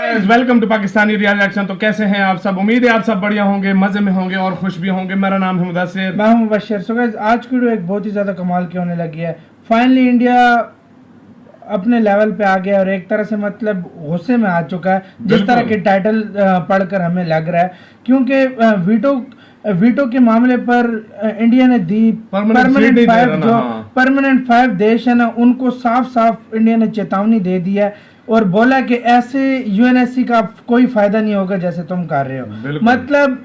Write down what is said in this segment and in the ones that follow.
Welcome to Pakistani reaction. तो कैसे हैं आप सब? उम्मीद है आप सब बढ़िया होंगे, मजे में होंगे और खुश भी होंगे। मेरा नाम है मुदस्सिर, मैं हूं मुबश्शिर। सो गाइस, आज की वीडियो एक बहुत ही ज्यादा कमाल की होने लगी है। फाइनली इंडिया अपने लेवल पे आ गया और एक तरह से मतलब गुस्से में आ चुका है, जिस तरह के टाइटल पढ़कर हमें लग रहा है, क्योंकि वीटो के मामले पर इंडिया ने दी परमानेंट 5 देश है ना, उनको साफ साफ इंडिया ने चेतावनी दे दी है और बोला कि ऐसे यूएनएससी का कोई फायदा नहीं होगा जैसे तुम कर रहे हो। मतलब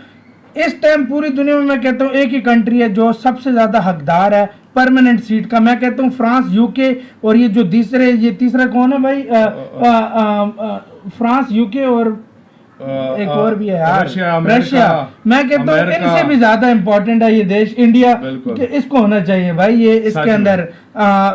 इस टाइम पूरी दुनिया में मैं कहता हूँ एक ही कंट्री है जो सबसे ज्यादा हकदार है परमानेंट सीट का। मैं कहता हूँ फ्रांस, यूके और ये जो तीसरा कौन है भाई? फ्रांस, यूके और एक और भी है यार, रशिया। मैं कहता हूँ इनसे भी ज्यादा इम्पोर्टेंट है ये देश इंडिया, इसको होना चाहिए भाई, ये इसके अंदर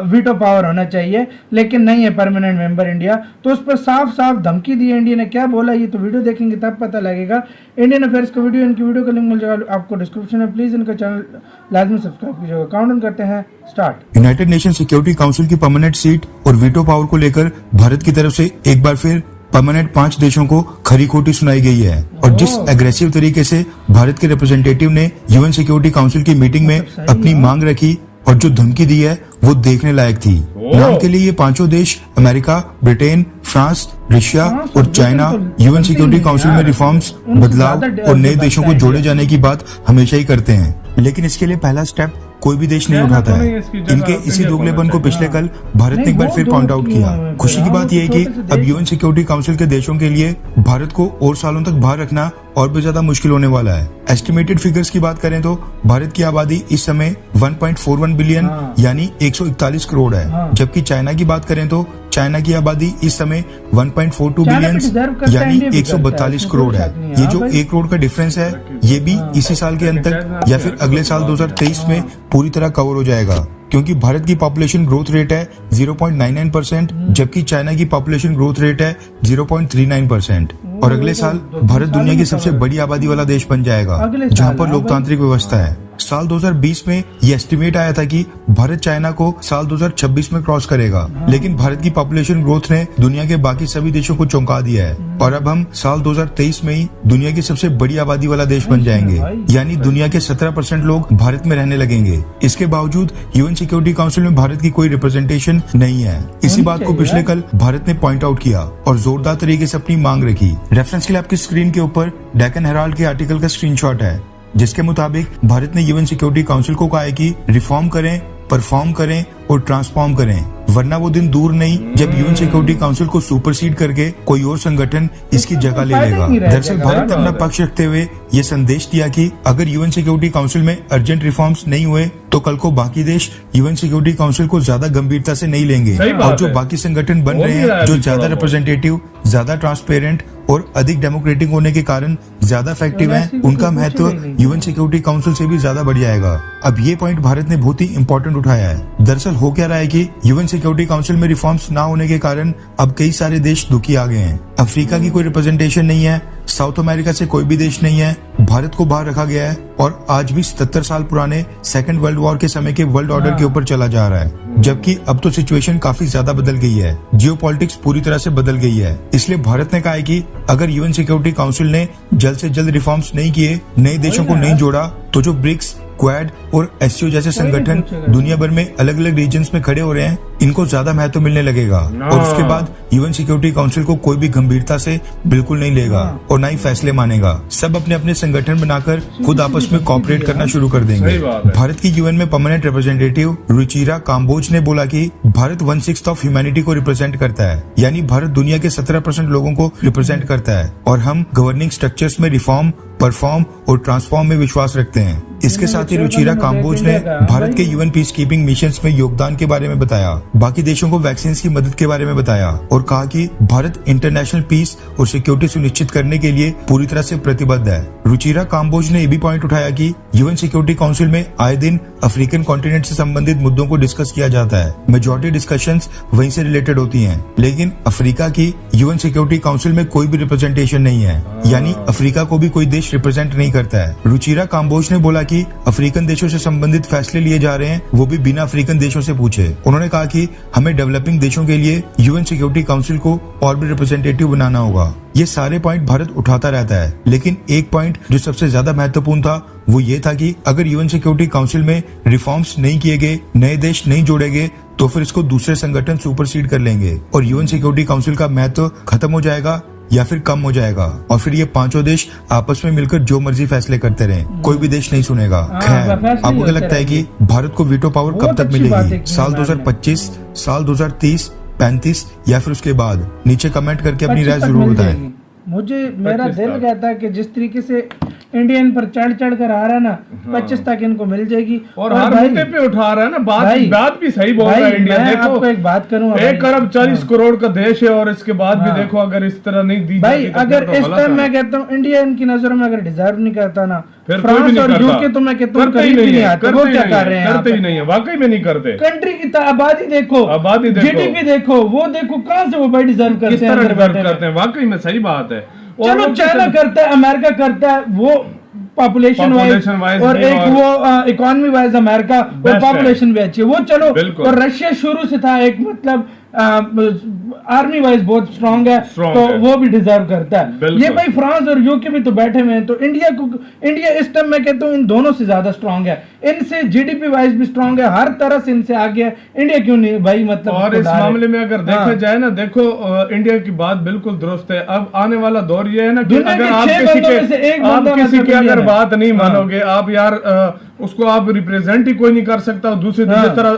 वीटो पावर होना चाहिए, लेकिन नहीं है परमानेंट मेंबर इंडिया। तो उस पर साफ साफ धमकी दी है। इंडिया ने क्या बोला ये तो वीडियो देखेंगे तब पता लगेगा। इंडियन अफेयर्स का वीडियो, इनकी वीडियो का लिंक मिल जाएगा आपको डिस्क्रिप्शन में। प्लीज इनका चैनल लाजमी सब्सक्राइब कीजिएगा। काउंटडाउन करते हैं, start. United nation security council की परमानेंट सीट और वीटो पावर को लेकर भारत की तरफ से एक बार फिर परमानेंट 5 देशों को खरी खोटी सुनाई गई है। और जिस एग्रेसिव तरीके से भारत के रिप्रेजेंटेटिव ने यूएन सिक्योरिटी काउंसिल की मीटिंग में अपनी मांग रखी और जो धमकी दी है वो देखने लायक थी। नाम के लिए ये 5 देश अमेरिका, ब्रिटेन, फ्रांस, रशिया और चाइना यूएन सिक्योरिटी काउंसिल में रिफॉर्म्स, बदलाव और नए देशों को जोड़े जाने की बात हमेशा ही करते हैं, लेकिन इसके लिए पहला स्टेप कोई भी देश नहीं उठाता है। इनके इसी दोगलेपन को पिछले कल भारत ने एक बार फिर पॉइंट आउट किया। खुशी की बात यह है कि अब यूएन सिक्योरिटी काउंसिल के देशों के लिए भारत को और सालों तक बाहर रखना और भी ज्यादा मुश्किल होने वाला है। एस्टिमेटेड फिगर्स की बात करें तो भारत की आबादी इस समय 1.41 बिलियन यानी 141 करोड़ है, जबकि चाइना की बात करें तो चाइना की आबादी इस समय 1.42 बिलियन यानी 142 करोड़ है। ये जो 1 करोड़ का डिफरेंस है ये भी इसी साल के अंत तक या फिर अगले साल 2023 में पूरी तरह कवर हो जाएगा, क्योंकि भारत की पॉपुलेशन ग्रोथ रेट है 0.99%, जबकि चाइना की पॉपुलेशन ग्रोथ रेट है 0.39%। और अगले साल भारत दुनिया की सबसे बड़ी आबादी वाला देश बन जाएगा जहां पर लोकतांत्रिक व्यवस्था है। साल 2020 में ये एस्टिमेट आया था कि भारत चाइना को साल 2026 में क्रॉस करेगा, लेकिन भारत की पॉपुलेशन ग्रोथ ने दुनिया के बाकी सभी देशों को चौंका दिया है और अब हम साल 2023 में ही दुनिया की सबसे बड़ी आबादी वाला देश बन जाएंगे, यानी दुनिया के 17% लोग भारत में रहने लगेंगे। इसके बावजूद यूएन सिक्योरिटी काउंसिल में भारत की कोई रिप्रेजेंटेशन नहीं है। इसी बात को पिछले कल भारत ने पॉइंट आउट किया और जोरदार तरीके से अपनी मांग रखी। रेफरेंस के लिए आपकी स्क्रीन के ऊपर डेक्कन हेराल्ड के आर्टिकल का स्क्रीनशॉट है, जिसके मुताबिक भारत ने यूएन सिक्योरिटी काउंसिल को कहा है कि रिफॉर्म करें, परफॉर्म करें और ट्रांसफॉर्म करें, वरना वो दिन दूर नहीं जब यूएन सिक्योरिटी काउंसिल को सुपरसीड करके कोई और संगठन इसकी जगह ले लेगा। दरअसल भारत ने अपना पक्ष रखते हुए ये संदेश दिया कि अगर यूएन सिक्योरिटी काउंसिल में अर्जेंट रिफॉर्म्स नहीं हुए तो कल को बाकी देश यूएन सिक्योरिटी काउंसिल को ज्यादा गंभीरता से नहीं लेंगे और जो बाकी संगठन बन रहे हैं, जो ज्यादा रिप्रेजेंटेटिव, ज्यादा ट्रांसपेरेंट और अधिक डेमोक्रेटिक होने के कारण ज्यादा इफेक्टिव हैं, उनका महत्व यूएन सिक्योरिटी काउंसिल से भी ज्यादा बढ़ जाएगा। अब ये पॉइंट भारत ने बहुत ही इंपॉर्टेंट उठाया है। दरअसल हो क्या रहा है कि यूएन सिक्योरिटी काउंसिल में रिफॉर्म्स ना होने के कारण अब कई सारे देश दुखी आ गए हैं। अफ्रीका की कोई रिप्रेजेंटेशन नहीं है, साउथ अमेरिका से कोई भी देश नहीं है, भारत को बाहर रखा गया है और आज भी 77 साल पुराने सेकेंड वर्ल्ड वॉर के समय के वर्ल्ड ऑर्डर के ऊपर चला जा रहा है, जबकि अब तो सिचुएशन काफी ज्यादा बदल गई है, जियोपॉलिटिक्स पूरी तरह से बदल गई है। इसलिए भारत ने कहा है कि अगर यूएन सिक्योरिटी काउंसिल ने जल्द से जल्द रिफॉर्म्स नहीं किए, नए देशों को नहीं जोड़ा, तो जो ब्रिक्स, क्वाड और एससीओ जैसे संगठन दुनिया भर में अलग अलग रीजन्स में खड़े हो रहे हैं, इनको ज्यादा महत्व मिलने लगेगा और उसके बाद यूएन सिक्योरिटी काउंसिल को कोई भी गंभीरता से बिल्कुल नहीं लेगा और ना ही फैसले मानेगा। सब अपने अपने संगठन बनाकर खुद आपस में कोऑपरेट करना शुरू कर देंगे। भारत की यूएन में परमानेंट रिप्रेजेंटेटिव रुचिरा काम्बोज ने बोला कि भारत 1/6 ऑफ ह्यूमैनिटी को रिप्रेजेंट करता है, यानी भारत दुनिया के 17% लोगों को रिप्रेजेंट करता है और हम गवर्निंग स्ट्रक्चर्स में रिफॉर्म, परफॉर्म और ट्रांसफॉर्म में विश्वास रखते हैं। इसके साथ ही रुचिरा काम्बोज ने भारत के यूएन पीस कीपिंग मिशंस में योगदान के बारे में बताया, बाकी देशों को वैक्सीन की मदद के बारे में बताया और कहा कि भारत इंटरनेशनल पीस और सिक्योरिटी सुनिश्चित करने के लिए पूरी तरह से प्रतिबद्ध है। रुचिरा काम्बोज ने ये भी पॉइंट उठाया कि यूएन सिक्योरिटी काउंसिल में आए दिन अफ्रीकन कॉन्टिनेंट से संबंधित मुद्दों को डिस्कस किया जाता है। मेजॉरिटी डिस्कशंस वहीं से रिलेटेड होती हैं, लेकिन अफ्रीका की यूएन सिक्योरिटी काउंसिल में कोई भी रिप्रेजेंटेशन नहीं है, यानी अफ्रीका को भी कोई देश रिप्रेजेंट नहीं करता है। रुचिरा काम्बोज ने बोला कि अफ्रीकन देशों से संबंधित फैसले लिए जा रहे हैं वो भी बिना अफ्रीकन देशों से पूछे। उन्होंने कहा कि कि हमें डेवलपिंग देशों के लिए यूएन सिक्योरिटी काउंसिल को और भी रिप्रेजेंटेटिव बनाना होगा। ये सारे पॉइंट भारत उठाता रहता है, लेकिन एक पॉइंट जो सबसे ज्यादा महत्वपूर्ण था वो ये था कि अगर यूएन सिक्योरिटी काउंसिल में रिफॉर्म्स नहीं किए गए, नए देश नहीं जोड़े गए, तो फिर इसको दूसरे संगठन सुपरसीड कर लेंगे और यूएन सिक्योरिटी काउंसिल का महत्व खत्म हो जाएगा या फिर कम हो जाएगा और फिर ये पांचों देश आपस में मिलकर जो मर्जी फैसले करते रहे, कोई भी देश नहीं सुनेगा। खैर, आपको क्या लगता है कि भारत को वीटो पावर कब तक मिलेगी? साल 2025, साल 2030, 35 या फिर उसके बाद? नीचे कमेंट करके अपनी राय जरूर बताएं। मुझे मेरा दिल कहता है कि जिस तरीके से इंडियन पर चढ़ कर आ रहा है ना, 25 तक इनको मिल जाएगी। और हर मुद्दे पे उठा रहा है ना, बात भी सही बोल रहा है इंडिया। देखो, आपको एक बात करूं, 1 अरब 40 करोड़ का देश है और इसके बाद भी देखो अगर इस तरह नहीं दी भाई, अगर इस टाइम मैं कहता हूँ इंडिया इनकी नजरों में अगर डिजर्व नहीं करता ना, फिर फ्रांस और यूके तो मैं कहता हूँ करीब भी नहीं आते। वो क्या कर रहे हैं? करते ही नहीं है, वाकई में नहीं करते। कंट्री की आबादी देखो, जीडीपी देखो, वो देखो कहाँ से वो भाई डिजर्व करते हैं। वाकई में सही बात है। चलो चाइना करता है, अमेरिका करता है, वो पॉपुलेशन वाइज और एक वो इकोनॉमी वाइज अमेरिका और पॉपुलेशन भी अच्छी है, वो चलो। और रशिया शुरू से था एक मतलब आर्मी वाइज बहुत स्ट्रांग है, तो वो भी डिजर्व करता है। ये भाई फ्रांस और यूके भी तो बैठे हुए हैं, तो इंडिया इस टाइम मैं कहता हूँ इन दोनों से ज्यादा स्ट्रांग है, इनसे जीडीपी वाइज भी स्ट्रांग है, हर तरह से इनसे आगे है। इंडिया क्यों नहीं भाई? मतलब और इस मामले में अगर देखा जाए ना, देखो इंडिया की बात बिल्कुल दुरुस्त है। अब आने वाला दौर ये है ना कि अगर आप किसी की अगर बात नहीं मानोगे, आप यार उसको आप रिप्रेजेंट ही कोई नहीं कर सकता, दूसरे जिस तरह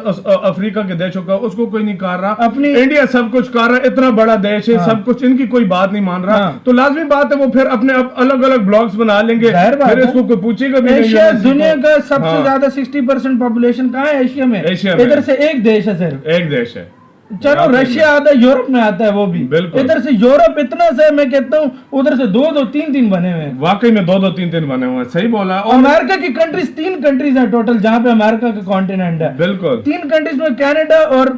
अफ्रीका के देशों का उसको कोई नहीं कर रहा, अपनी इंडिया सब कुछ कर रहा है, इतना बड़ा देश है, सब कुछ, इनकी कोई बात नहीं मान रहा, तो लाजमी बात है वो फिर अपने अलग अलग ब्लॉक्स बना लेंगे, फिर इसको कोई पूछेगा भी नहीं। एशिया दुनिया का सबसे ज्यादा 60% पॉपुलेशन कहाँ है? एशिया में। इधर से एक देश है, सिर्फ एक देश है। चलो रशिया आता है, यूरोप में आता है वो भी, इधर से यूरोप इतना से मैं कहता हूँ, उधर से 2-2, 3-3 बने हुए हैं। वाकई में 2-2, 3-3 बने हुए हैं, सही बोला। और अमेरिका की कंट्रीज 3 कंट्रीज है टोटल, जहाँ पे अमेरिका का कॉन्टिनेंट है। बिल्कुल 3 कंट्रीज में कनाडा और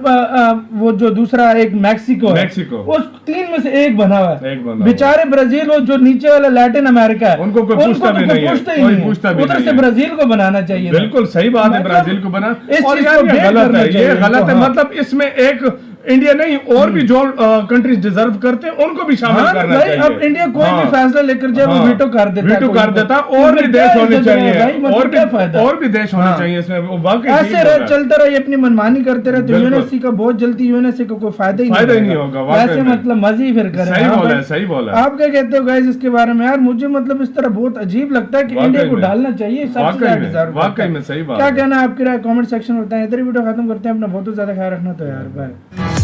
वो जो दूसरा एक मैक्सिको है, उस 3 में से एक बना हुआ है। बेचारे ब्राजील, वो जो नीचे वाला लैटिन अमेरिका है, उनको पूछता ही नहीं, उधर से ब्राजील को बनाना चाहिए। बिल्कुल सही बात है, ब्राजील को बना। और ये गलत है, मतलब इसमें एक इंडिया नहीं और भी जो कंट्रीज डिजर्व करते हैं उनको भी शामिल करना चाहिए। अब इंडिया कोई भी फैसला लेकर जाए वो वीटो कर देता, और भी देश होने चाहिए, और भी देश होने चाहिए इसमें। ऐसे चलता रहे, अपनी मनमानी करते रहे, तो यूएनएससी का बहुत जल्दी यूएनएससी को कोई फायदा ही नहीं होगा। ऐसे मतलब मजे ही फिर करें। सही बोला। आप क्या कहते हो गाइस इसके बारे में? यार मुझे मतलब इस तरह बहुत अजीब लगता है कि इंडिया को डालना चाहिए, सबसे ज्यादा डिजर्व। वाकई में सही बात। क्या कहना है आपकी राय कमेंट सेक्शन में बताएं। इधर वीडियो खत्म करते हैं, अपना बहुत ज्यादा ख्याल रखना। तो यार बाय।